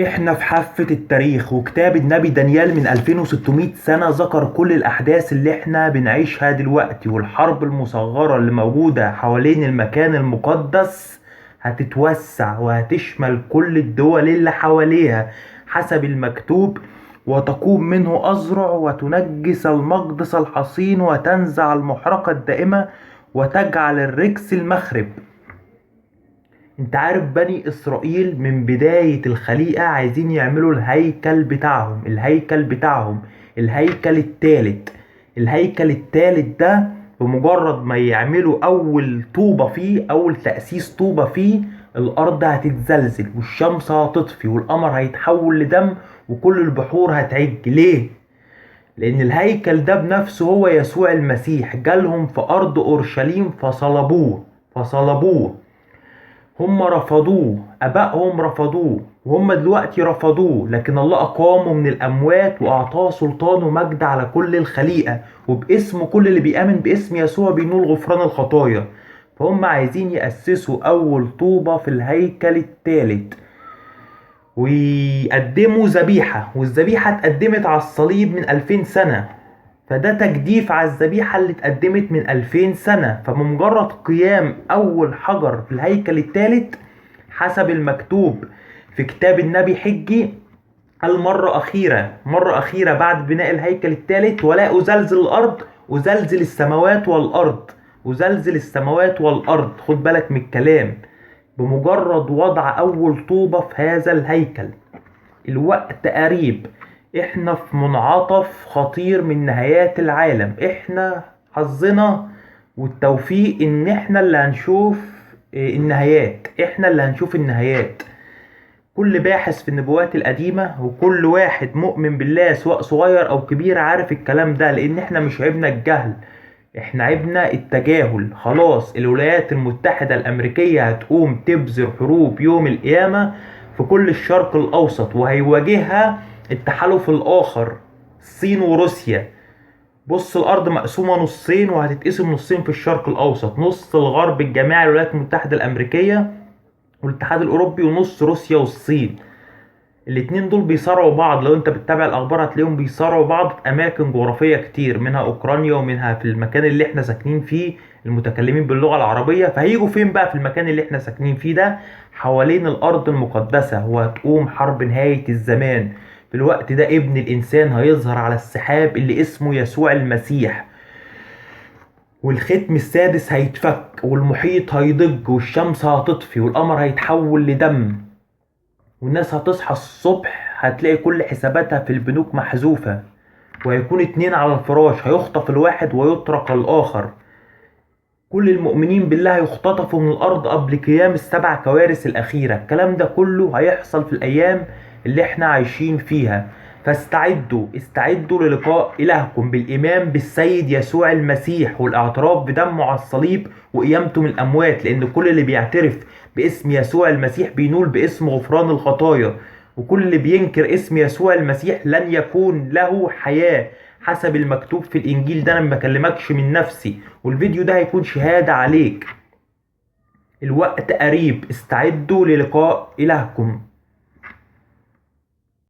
احنا في حافة التاريخ، وكتاب النبي دانيال من 2600 سنة ذكر كل الأحداث اللي احنا بنعيشها دلوقتي، والحرب المصغرة اللي موجودة حوالين المكان المقدس هتتوسع وهتشمل كل الدول اللي حواليها حسب المكتوب. وتقوم منه أزرع وتنجس المقدس الحصين وتنزع المحرقة الدائمة وتجعل الركس المخرب. انت عارف بني اسرائيل من بداية الخليقة عايزين يعملوا الهيكل بتاعهم الهيكل التالت. الهيكل التالت ده بمجرد ما يعملوا اول تأسيس طوبة فيه، الارض هتتزلزل والشمس هتطفي والقمر هيتحول لدم وكل البحور هتعج. ليه؟ لان الهيكل ده بنفسه هو يسوع المسيح، جالهم في ارض اورشليم فصلبوه. هم رفضوه، ابائهم رفضوه وهم دلوقتي رفضوه، لكن الله اقامه من الاموات واعطاه سلطان ومجد على كل الخليقة، وباسمه كل اللي بيؤمن باسم يسوع بينول غفران الخطايا. فهم عايزين يأسسوا اول طوبة في الهيكل الثالث ويقدموا ذبيحة، والذبيحة اتقدمت على الصليب من 2000 سنة، فده تجديف على الذبيحة اللي اتقدمت من 2000 سنة. فبمجرد قيام أول حجر في الهيكل الثالث حسب المكتوب في كتاب النبي حجي، قال مرة أخيرة بعد بناء الهيكل الثالث: ولا أزلزل الأرض أزلزل السماوات والأرض. خد بالك من الكلام. بمجرد وضع أول طوبة في هذا الهيكل، الوقت قريب، احنا في منعطف خطير من نهايات العالم. احنا حظنا والتوفيق ان احنا اللي هنشوف النهايات. كل باحث في النبوات القديمة وكل واحد مؤمن بالله سواء صغير او كبير عارف الكلام ده، لان احنا مش عيبنا الجهل، احنا عيبنا التجاهل. خلاص الولايات المتحدة الامريكية هتقوم تبذر حروب يوم القيامة في كل الشرق الاوسط، وهيواجهها التحالف الاخر الصين وروسيا. بص الارض مقسومة نصين وهتتقسم نصين في الشرق الاوسط: نص الغرب الجماعي الولايات المتحدة الامريكية والاتحاد الاوروبي، ونص روسيا والصين. الاتنين دول بيصارعوا بعض، لو انت بتتابع الاخبار هتلاقيهم بيصارعوا بعض في اماكن جغرافية كتير، منها اوكرانيا ومنها في المكان اللي احنا ساكنين فيه المتكلمين باللغة العربية. فهيجوا فين بقى في المكان اللي احنا ساكنين فيه ده؟ حوالين الارض المقدسة، وهتقوم حرب نهاية الزمان. في الوقت ده ابن الانسان هيظهر على السحاب اللي اسمه يسوع المسيح، والختم السادس هيتفك والمحيط هيضج والشمس هتطفي والقمر هيتحول لدم، والناس هتصحى الصبح هتلاقي كل حساباتها في البنوك محذوفة، وهيكون اتنين على الفراش، هيخطف الواحد ويطرق الآخر. كل المؤمنين بالله يختطفوا من الأرض قبل قيام السبع كوارث الأخيرة. الكلام ده كله هيحصل في الأيام اللي احنا عايشين فيها. استعدوا للقاء إلهكم بالإيمان بالسيد يسوع المسيح والاعتراف بدمه على الصليب وقيامته من الأموات، لأن كل اللي بيعترف باسم يسوع المسيح بينول باسم غفران الخطايا، وكل اللي بينكر اسم يسوع المسيح لن يكون له حياة حسب المكتوب في الإنجيل. ده أنا ما بكلمكش من نفسي، والفيديو ده هيكون شهادة عليك. الوقت قريب، استعدوا للقاء إلهكم.